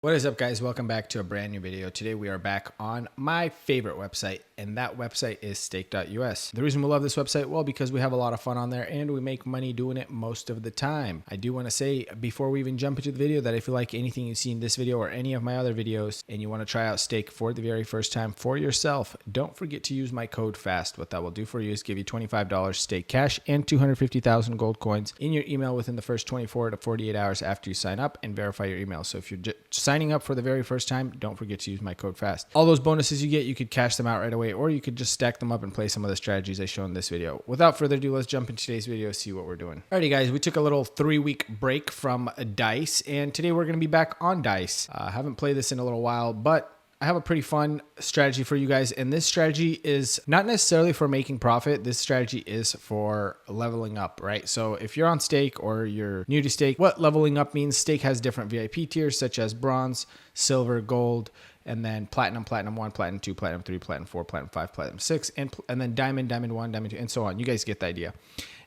What is up, guys? Welcome back to a brand new video. Today we are back on my favorite website, and that website is stake.us. The reason we love this website, well, because we have a lot of fun on there and we make money doing it most of the time. I do want to say before we even jump into the video that if you like anything you see in this video or any of my other videos and you want to try out stake for the very first time for yourself, don't forget to use my code FAST. What that will do for you is give you $25 stake cash and 250,000 gold coins in your email within the first 24 to 48 hours after you sign up and verify your email. So if you're signing up for the very first time, don't forget to use my code FAST. All those bonuses you get, you could cash them out right away, or you could just stack them up and play some of the strategies I show in this video. Without further ado, let's jump into today's video, see what we're doing. Alrighty, guys, we took a little 3-week break from Dice, and today we're going to be back on Dice. I haven't played this in a little while, but I have a pretty fun strategy for you guys, and this strategy is not necessarily for making profit. This strategy is for leveling up, right? So if you're on stake or you're new to stake, what leveling up means, stake has different VIP tiers such as bronze, silver, gold, and then platinum, platinum 1, platinum 2, platinum 3, platinum 4, platinum 5, platinum 6, and then diamond, diamond 1, diamond 2, and so on. You guys get the idea.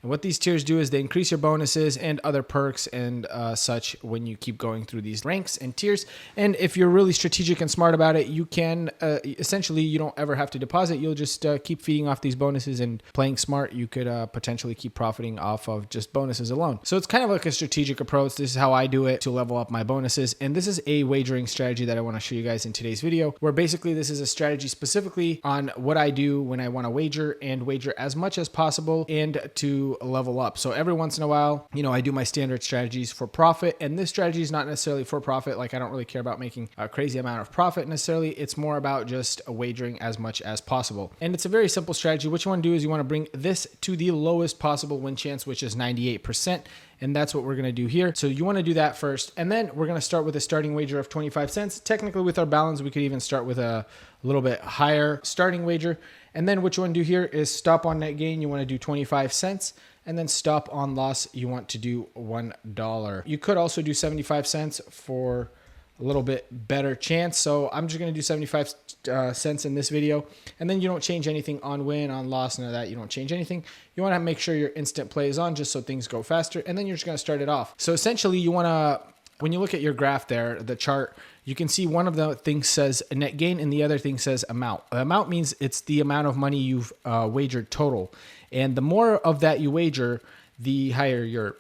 And what these tiers do is they increase your bonuses and other perks and such when you keep going through these ranks and tiers. And if you're really strategic and smart about it, you can essentially, you don't ever have to deposit. You'll just keep feeding off these bonuses, and playing smart, you could potentially keep profiting off of just bonuses alone. So it's kind of like a strategic approach. This is how I do it to level up my bonuses. And this is a wagering strategy that I want to show you guys in today's video, where basically this is a strategy specifically on what I do when I want to wager and wager as much as possible and to level up. So every once in a while, I do my standard strategies for profit, and this strategy is not necessarily for profit. Like, I don't really care about making a crazy amount of profit necessarily. It's more about just wagering as much as possible. And it's a very simple strategy. What you want to do is you want to bring this to the lowest possible win chance, which is 98%. And that's what we're going to do here. So you want to do that first. And then we're going to start with a starting wager of 25 cents. Technically, with our balance, we could even start with a little bit higher starting wager. And then what you want to do here is stop on net gain. You want to do 25 cents. And then stop on loss, you want to do $1. You could also do 75 cents for a little bit better chance. So I'm just going to do 75 cents in this video. And then you don't change anything on win, on loss, none of that. You don't change anything. You want to make sure your instant play is on just so things go faster. And then you're just going to start it off. So essentially you want to, when you look at your graph there, the chart, you can see one of the things says net gain and the other thing says amount. Amount means it's the amount of money you've wagered total. And the more of that you wager, the higher your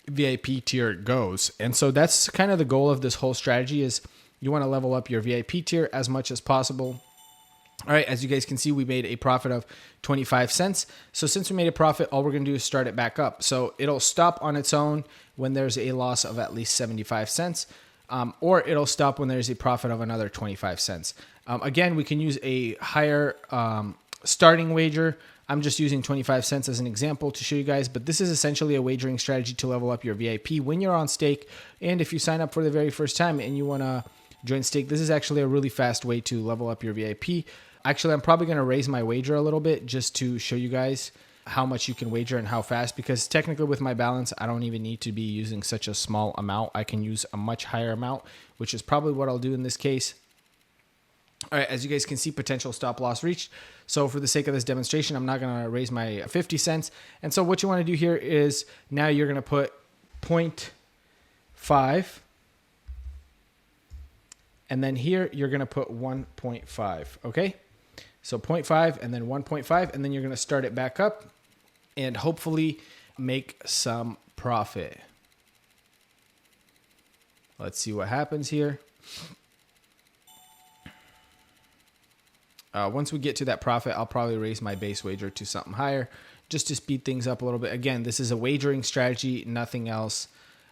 VIP tier goes. And so that's kind of the goal of this whole strategy, is you want to level up your VIP tier as much as possible. All right, as you guys can see, we made a profit of 25 cents. So since we made a profit, all we're going to do is start it back up. So it'll stop on its own when there's a loss of at least 75 cents. Or it'll stop when there's a profit of another 25 cents. Again, we can use a higher starting wager. I'm just using 25 cents as an example to show you guys, but this is essentially a wagering strategy to level up your VIP when you're on stake. And if you sign up for the very first time and you want to join stake, this is actually a really fast way to level up your VIP. Actually, I'm probably going to raise my wager a little bit just to show you guys how much you can wager and how fast, because technically with my balance, I don't even need to be using such a small amount. I can use a much higher amount, which is probably what I'll do in this case. All right, as you guys can see, potential stop loss reached. So for the sake of this demonstration, I'm not going to raise my 50 cents. And so what you want to do here is now you're going to put 0.5. And then here you're going to put 1.5. Okay. So 0.5 and then 1.5. And then you're going to start it back up and hopefully make some profit. Let's see what happens here. Once we get to that profit, I'll probably raise my base wager to something higher just to speed things up a little bit. Again, this is a wagering strategy, nothing else.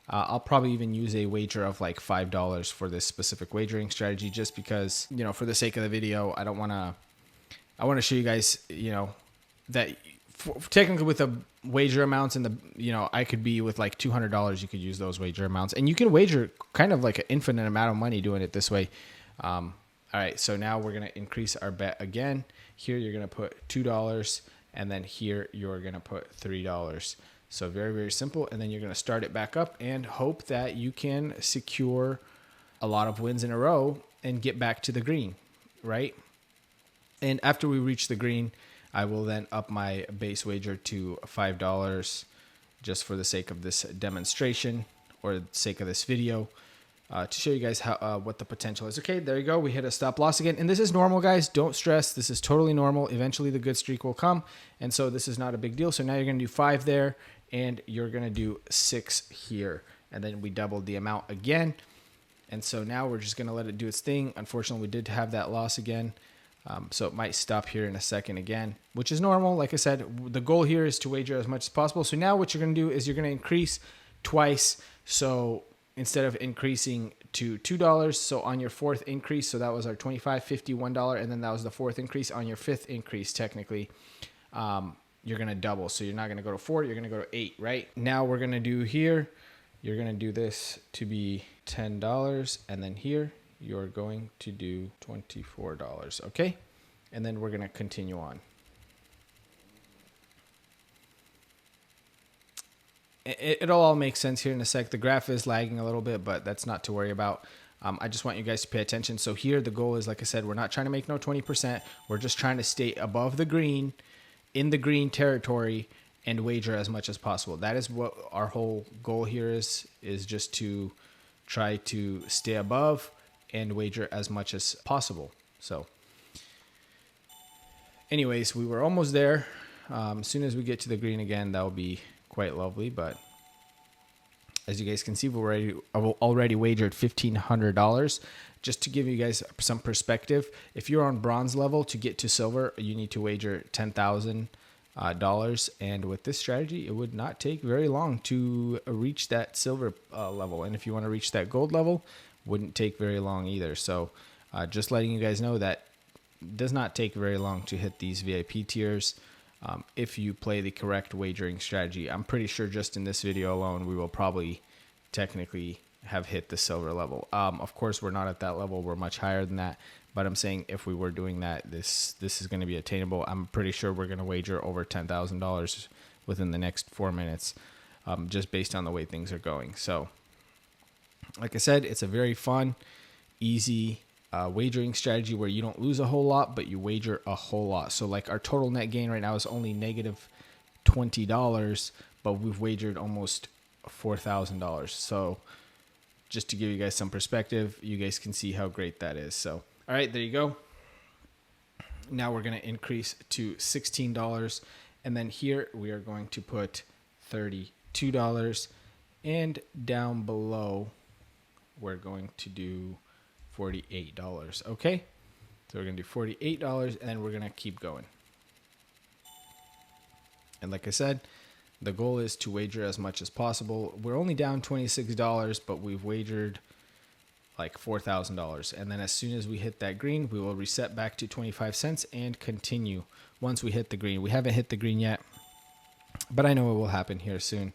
I'll probably even use a wager of like $5 for this specific wagering strategy, just because, for the sake of the video, I want to show you guys, that technically with the wager amounts and I could be with like $200, you could use those wager amounts, and you can wager kind of like an infinite amount of money doing it this way. All right, so now we're going to increase our bet again. Here you're going to put $2, and then here you're going to put $3. So very, very simple. And then you're going to start it back up and hope that you can secure a lot of wins in a row and get back to the green, right? And after we reach the green, I will then up my base wager to $5 just for the sake of this demonstration or the sake of this video. to show you guys how what the potential is. Okay, there you go. We hit a stop loss again. And this is normal, guys. Don't stress. This is totally normal. Eventually the good streak will come. And so this is not a big deal. So now you're going to do 5 there, and you're going to do 6 here. And then we doubled the amount again. And so now we're just going to let it do its thing. Unfortunately, we did have that loss again. So it might stop here in a second again, which is normal. Like I said, the goal here is to wager as much as possible. So now what you're going to do is you're going to increase twice. So instead of increasing to $2, so on your 4th increase, so that was our $25, $50, $1, and then that was the 4th increase. On your 5th increase, technically, you're going to double. So you're not going to go to 4, you're going to go to 8, right? Now we're going to do here, you're going to do this to be $10, and then here, you're going to do $24, okay? And then we're going to continue on. It'll all make sense here in a sec. The graph is lagging a little bit, but that's not to worry about. I just want you guys to pay attention. So here the goal is, like I said, we're not trying to make no 20%. We're just trying to stay above the green, in the green territory, and wager as much as possible. That is what our whole goal here is just to try to stay above and wager as much as possible. So anyways, we were almost there. As soon as we get to the green again, that'll be quite lovely. But as you guys can see, we've already wagered $1,500. Just to give you guys some perspective, if you're on bronze level, to get to silver, you need to wager $10,000. And with this strategy, it would not take very long to reach that silver level. And if you want to reach that gold level, wouldn't take very long either. So just letting you guys know that it does not take very long to hit these VIP tiers if you play the correct wagering strategy. I'm pretty sure just in this video alone, we will probably technically have hit the silver level. Of course, we're not at that level. We're much higher than that. But I'm saying if we were doing that, this is going to be attainable. I'm pretty sure we're going to wager over $10,000 within the next 4 minutes, just based on the way things are going. So like I said, it's a very fun, easy wagering strategy where you don't lose a whole lot, but you wager a whole lot. So like our total net gain right now is only negative $20, but we've wagered almost $4,000. So just to give you guys some perspective, you guys can see how great that is. So, all right, there you go. Now we're going to increase to $16. And then here we are going to put $32. And down below, we're going to do $48. Okay? So we're going to do $48, and then we're going to keep going. And like I said, the goal is to wager as much as possible. We're only down $26, but we've wagered like $4,000. And then as soon as we hit that green, we will reset back to 25 cents and continue once we hit the green. We haven't hit the green yet, but I know it will happen here soon.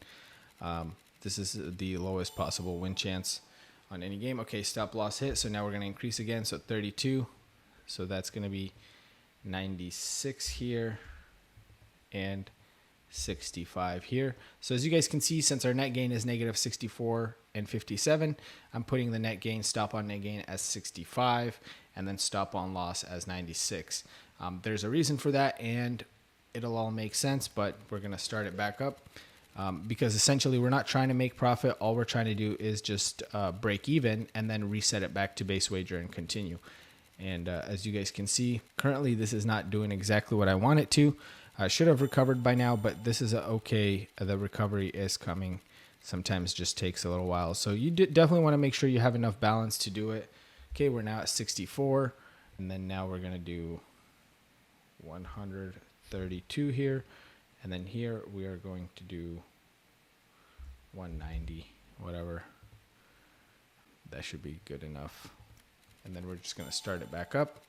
This is the lowest possible win chance on any game. Okay, stop loss hit. So now we're going to increase again. So 32. So that's going to be 96 here and 65 here. So as you guys can see, since our net gain is negative 64 and 57, I'm putting the net gain, stop on net gain as 65, and then stop on loss as 96. There's a reason for that, and it'll all make sense, but we're going to start it back up because essentially we're not trying to make profit. All we're trying to do is just break even and then reset it back to base wager and continue. And as you guys can see, currently this is not doing exactly what I want it to. I should have recovered by now, but this is okay. The recovery is coming. Sometimes just takes a little while. So you definitely want to make sure you have enough balance to do it. Okay, we're now at 64. And then now we're going to do 132 here. And then here we are going to do 190, whatever. That should be good enough. And then we're just going to start it back up.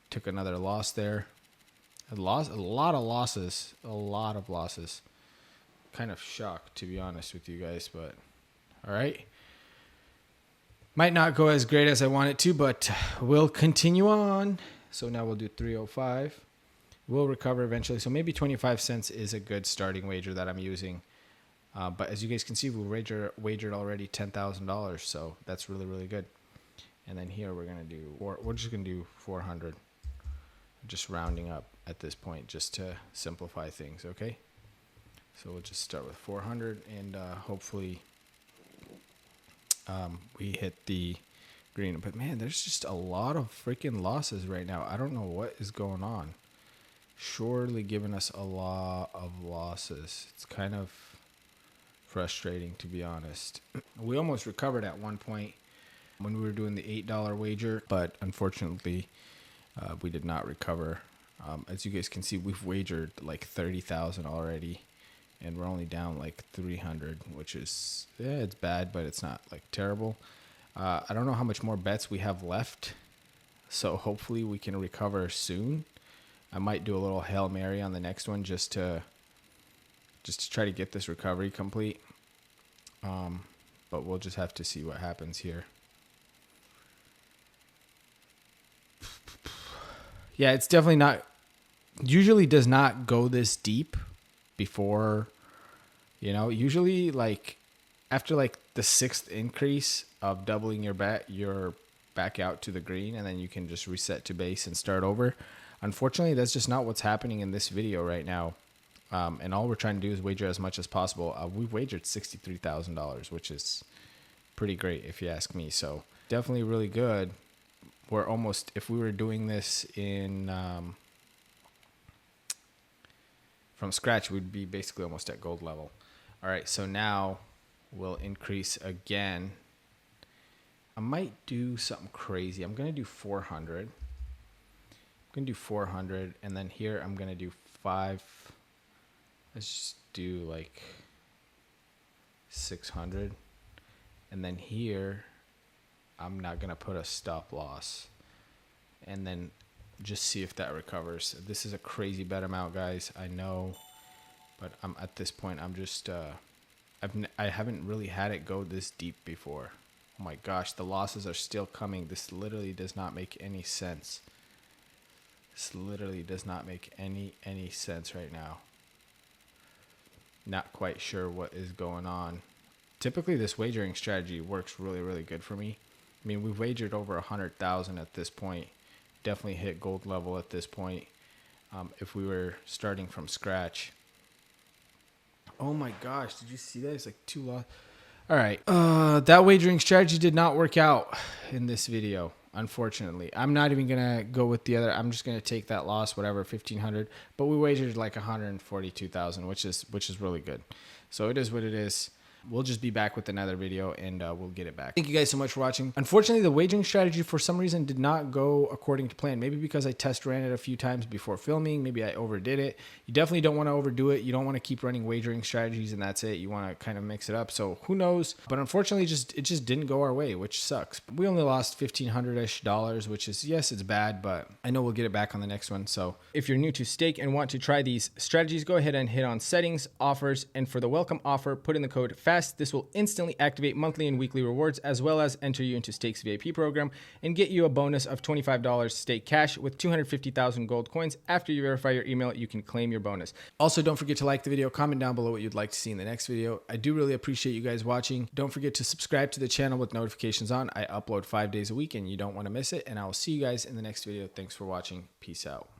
Took another loss there. A lot of losses. Kind of shocked, to be honest with you guys, but all right. Might not go as great as I want it to, but we'll continue on. So now we'll do 305. We'll recover eventually. So maybe 25 cents is a good starting wager that I'm using. But as you guys can see, we wagered already $10,000. So that's really, really good. And then here we're just going to do 400. Just rounding up at this point just to simplify things, okay? So we'll just start with 400 and hopefully we hit the green. But man, there's just a lot of freaking losses right now. I don't know what is going on. Surely giving us a lot of losses. It's kind of frustrating, to be honest. We almost recovered at one point when we were doing the $8 wager, but unfortunately we did not recover. As you guys can see, we've wagered like 30,000 already, and we're only down like 300, which is, yeah, it's bad, but it's not like terrible. I don't know how much more bets we have left, so hopefully we can recover soon. I might do a little Hail Mary on the next one just to try to get this recovery complete. But we'll just have to see what happens here. Yeah, it's definitely not, usually does not go this deep before, usually like after like the 6th increase of doubling your bet, you're back out to the green, and then you can just reset to base and start over. Unfortunately, that's just not what's happening in this video right now. And all we're trying to do is wager as much as possible. We've wagered $63,000, which is pretty great if you ask me. So definitely really good. We're almost, if we were doing this in from scratch, we'd be basically almost at gold level. All right, so now we'll increase again. I might do something crazy. I'm gonna do 400. I'm gonna do 400, and then here I'm gonna do 5. Let's just do like 600, and then here I'm not gonna put a stop loss, and then just see if that recovers. This is a crazy bet amount, guys, I know, but I'm at this point, I'm just I haven't really had it go this deep before. Oh my gosh, the losses are still coming. This literally does not make any sense. This literally does not make any sense right now. Not quite sure what is going on. Typically this wagering strategy works really good for me. I mean, we've wagered over 100,000 at this point. Definitely hit gold level at this point. If we were starting from scratch. Oh my gosh, did you see that? It's like 2 loss. All right, that wagering strategy did not work out in this video, unfortunately. I'm not even gonna go with the other. I'm just gonna take that loss, whatever, 1,500. But we wagered like 142,000, which is really good. So it is what it is. We'll just be back with another video, and we'll get it back. Thank you guys so much for watching. Unfortunately, the wagering strategy for some reason did not go according to plan. Maybe because I test ran it a few times before filming. Maybe I overdid it. You definitely don't want to overdo it. You don't want to keep running wagering strategies and that's it. You want to kind of mix it up. So who knows? But unfortunately, it just didn't go our way, which sucks. We only lost $1,500-ish, which is, yes, it's bad, but I know we'll get it back on the next one. So if you're new to Stake and want to try these strategies, go ahead and hit on settings, offers, and for the welcome offer, put in the code FAST. This will instantly activate monthly and weekly rewards, as well as enter you into Stake's VIP program and get you a bonus of $25 Stake cash with 250,000 gold coins. After you verify your email, you can claim your bonus. Also, don't forget to like the video, comment down below what you'd like to see in the next video. I do really appreciate you guys watching. Don't forget to subscribe to the channel with notifications on. I upload 5 days a week and you don't want to miss it. And I will see you guys in the next video. Thanks for watching. Peace out.